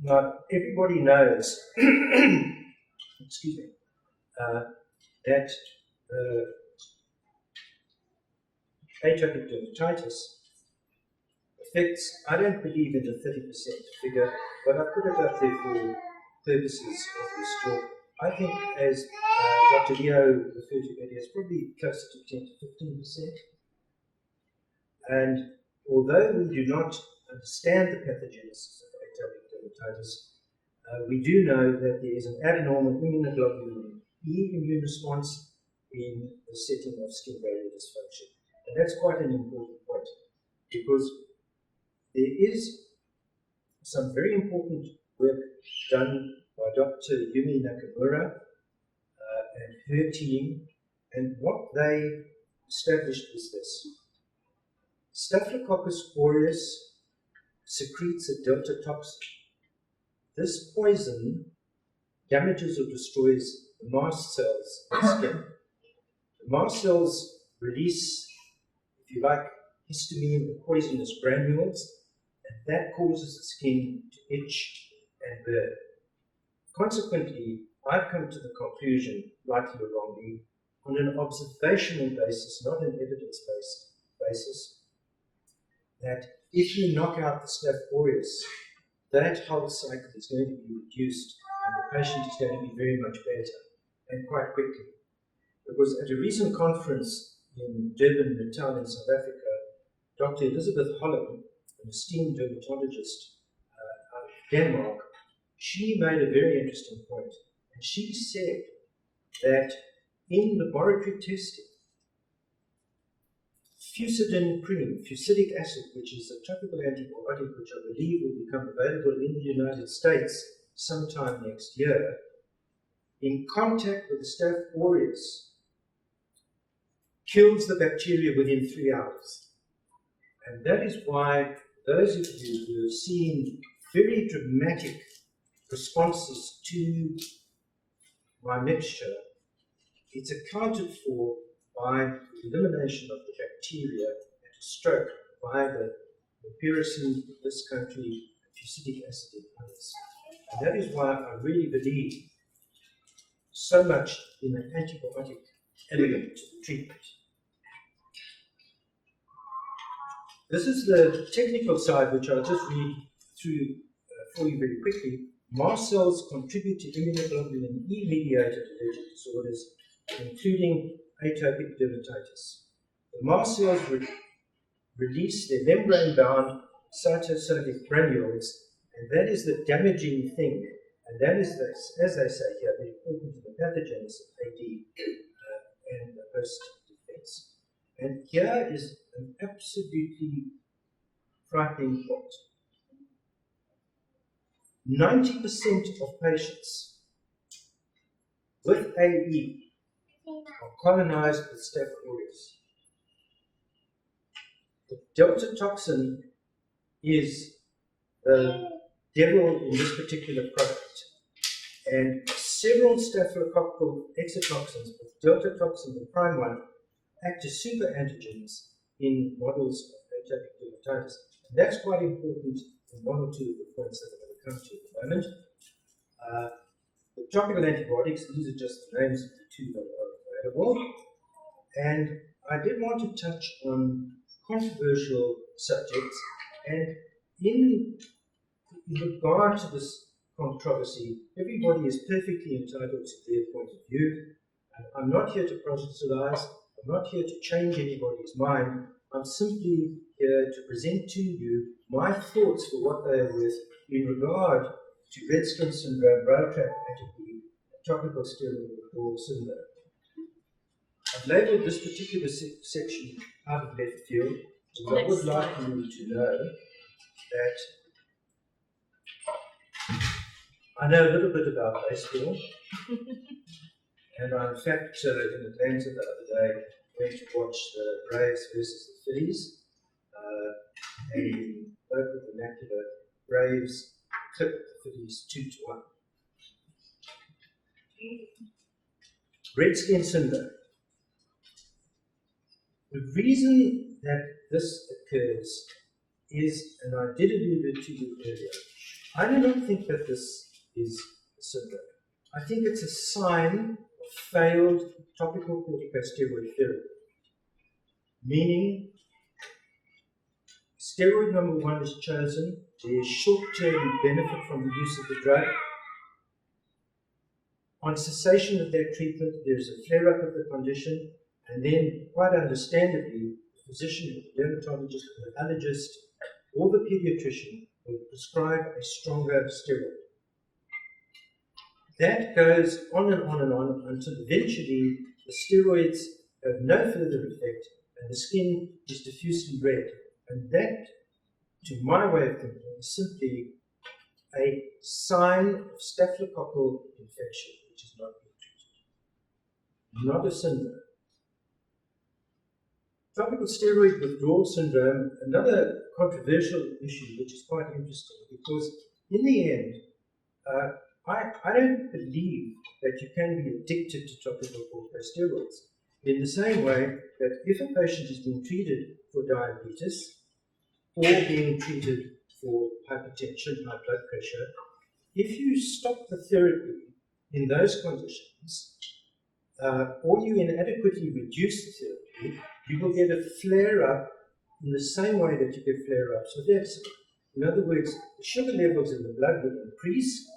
Now, everybody knows, excuse me, that atopic dermatitis affects, I don't believe in the 30% figure, but I put it up there for purposes of this talk. I think, as Dr. Leo referred to earlier, it's probably closer to 10 to 15%. And although we do not understand the pathogenesis of atopic dermatitis, we do know that there is an abnormal immunoglobulin E immune response in the setting of skin barrier dysfunction. And that's quite an important point, because there is some very important work done by Dr. Yumi Nakamura and her team, and what they established was this. Staphylococcus aureus secretes a delta toxin. This poison damages or destroys the mast cells in the skin. The mast cells release, if you like, histamine or poisonous granules, and that causes the skin to itch and burn. Consequently, I've come to the conclusion, rightly or wrongly, on an observational basis, not an evidence-based basis, that if you knock out the Staph aureus, that whole cycle is going to be reduced and the patient is going to be very much better, and quite quickly. Because at a recent conference in Durban, Natal, in South Africa, Dr. Elizabeth Holland, an esteemed dermatologist out of Denmark, she made a very interesting point. And she said that in laboratory testing, fusidin cream, fusidic acid, which is a topical antibiotic which I believe will become available in the United States sometime next year, in contact with the Staph aureus, kills the bacteria within 3 hours. And that is why those of you who have seen very dramatic responses to my mixture, it's accounted for by the elimination of the bacteria and a stroke by the pyrosin in this country, fusidic acid in others. And that is why I really believe so much in an antibiotic element to the treatment. This is the technical side, which I'll just read through for you very quickly. Mast cells contribute to immunoglobulin E-mediated allergic disorders, including atopic dermatitis. The mast cells release their membrane-bound cytosolic granules, and that is the damaging thing. And that is, as they say here, the important to the pathogenesis of AD and the host defense. And here is an absolutely frightening point. 90% of patients with AE are colonized with Staph aureus. The delta toxin is the devil in this particular product, and several staphylococcal exotoxins, with delta toxin, the prime one, act as super antigens in models of atopic dermatitis. And that's quite important in one or two of the points that I'm going to come to at the moment. The topical antibiotics, these are just the names of the two that are available. And I did want to touch on controversial subjects, and in regard to this controversy, everybody is perfectly entitled to their point of view. And I'm not here to proselytize, I'm not here to change anybody's mind. I'm simply here to present to you my thoughts for what they are worth in regard to red skin syndrome, brow tract atopy, topical steroid withdrawal syndrome. I've labeled this particular section out of left field, because I would like you to know that I know a little bit about baseball, and I, in fact, in Atlanta the other day, went to watch the Braves versus the Phillies, and in local vernacular, Braves clipped the Phillies 2-1. Red skin syndrome. The reason that this occurs is, and I did allude to you earlier, I do not think that this is a syndrome. I think it's a sign of failed topical corticosteroid therapy, meaning steroid number 1 is chosen, there is short-term benefit from the use of the drug. On cessation of that treatment, there is a flare-up of the condition, and then, quite understandably, the physician, the dermatologist, the allergist, or the pediatrician will prescribe a stronger steroid. That goes on and on and on until eventually the steroids have no further effect and the skin is diffusely red. And that, to my way of thinking, is simply a sign of staphylococcal infection, which is not being treated, not a syndrome. Topical steroid withdrawal syndrome, another controversial issue, which is quite interesting, because in the end, I don't believe that you can be addicted to topical corticosteroids. In the same way that if a patient is being treated for diabetes or being treated for hypertension, high blood pressure, if you stop the therapy in those conditions, or you inadequately reduce the therapy, you will get a flare-up in the same way that you get flare-ups with eczema. In other words, the sugar levels in the blood will increase,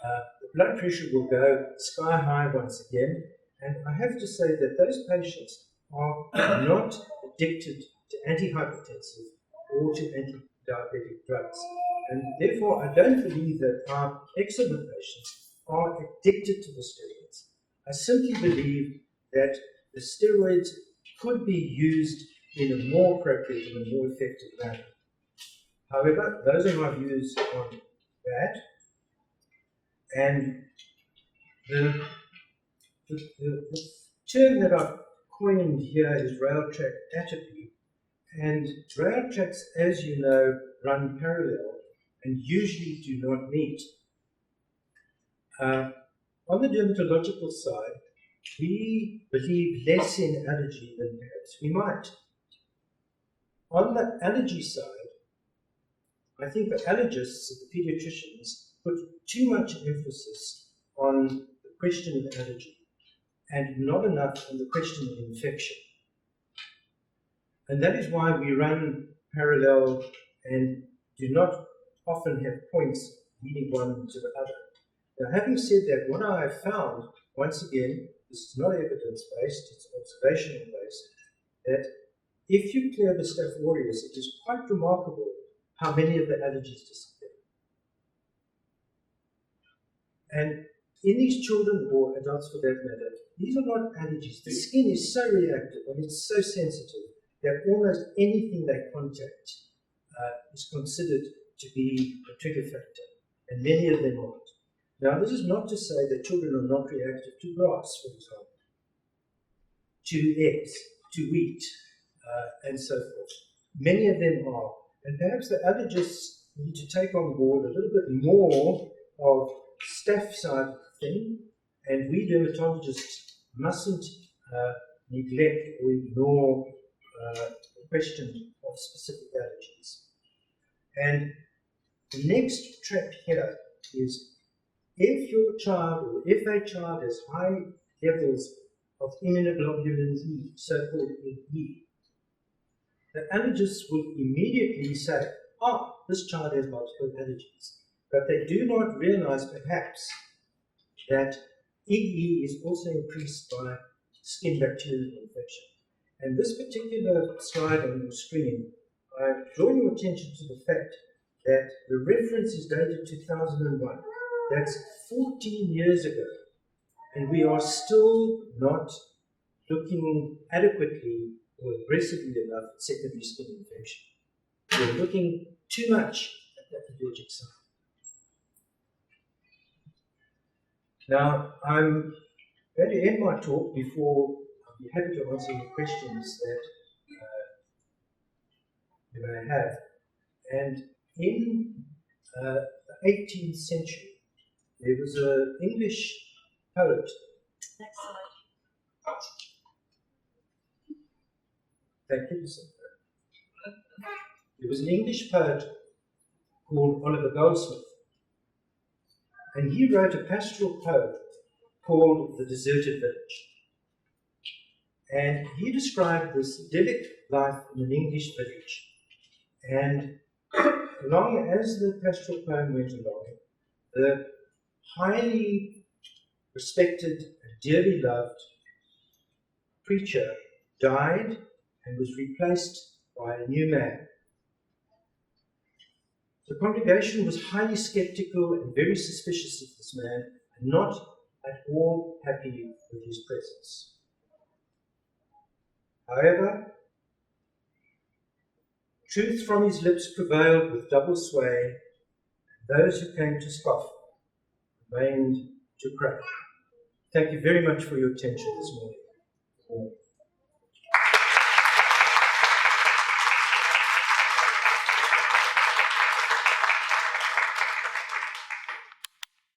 the blood pressure will go sky high once again, and I have to say that those patients are not addicted to antihypertensive or to anti-diabetic drugs. And therefore, I don't believe that our eczema patients are addicted to the steroids. I simply believe that the steroids could be used in a more appropriate and a more effective manner. However, those are my views on that. And the term that I've coined here is rail track atopy. And rail tracks, as you know, run parallel and usually do not meet. On the dermatological side, we believe less in allergy than perhaps we might. On the allergy side, I think the allergists and the pediatricians put too much emphasis on the question of allergy and not enough on the question of infection. And that is why we run parallel and do not often have points leading one to the other. Now, having said that, what I have found, once again, this is not evidence-based, it's observational-based, that if you clear the Staph aureus, it is quite remarkable how many of the allergies disappear. And in these children, or adults for that matter, these are not allergies. The skin is so reactive and it's so sensitive that almost anything they contact is considered to be a trigger factor, and many of them aren't. Now, this is not to say that children are not reactive to grass, for example, to eggs, to wheat, and so forth. Many of them are. And perhaps the allergists need to take on board a little bit more of staph side of the thing, and we dermatologists mustn't neglect or ignore the question of specific allergies. And the next trap here is if your child or if a child has high levels of immunoglobulin E, so-called E, the allergists will immediately say, this child has multiple allergies. But they do not realize perhaps that EE is also increased by skin bacterial infection. And this particular slide on your screen, I draw your attention to the fact that the reference is dated 2001. That's 14 years ago. And we are still not looking adequately or aggressively enough at secondary skin infection. We're looking too much at the allergic side. Now, I'm going to end my talk before I'll be happy to answer any questions that you may have. And in the 18th century, there was an English poet. Next slide. Thank you, Lucinda. There was an English poet called Oliver Goldsmith. And he wrote a pastoral poem called The Deserted Village. And he described this idyllic life in an English village. And along as the pastoral poem went along, the highly respected and dearly loved preacher died and was replaced by a new man. The congregation was highly skeptical and very suspicious of this man, and not at all happy with his presence. However, truth from his lips prevailed with double sway, and those who came to scoff remained to pray. Thank you very much for your attention this morning.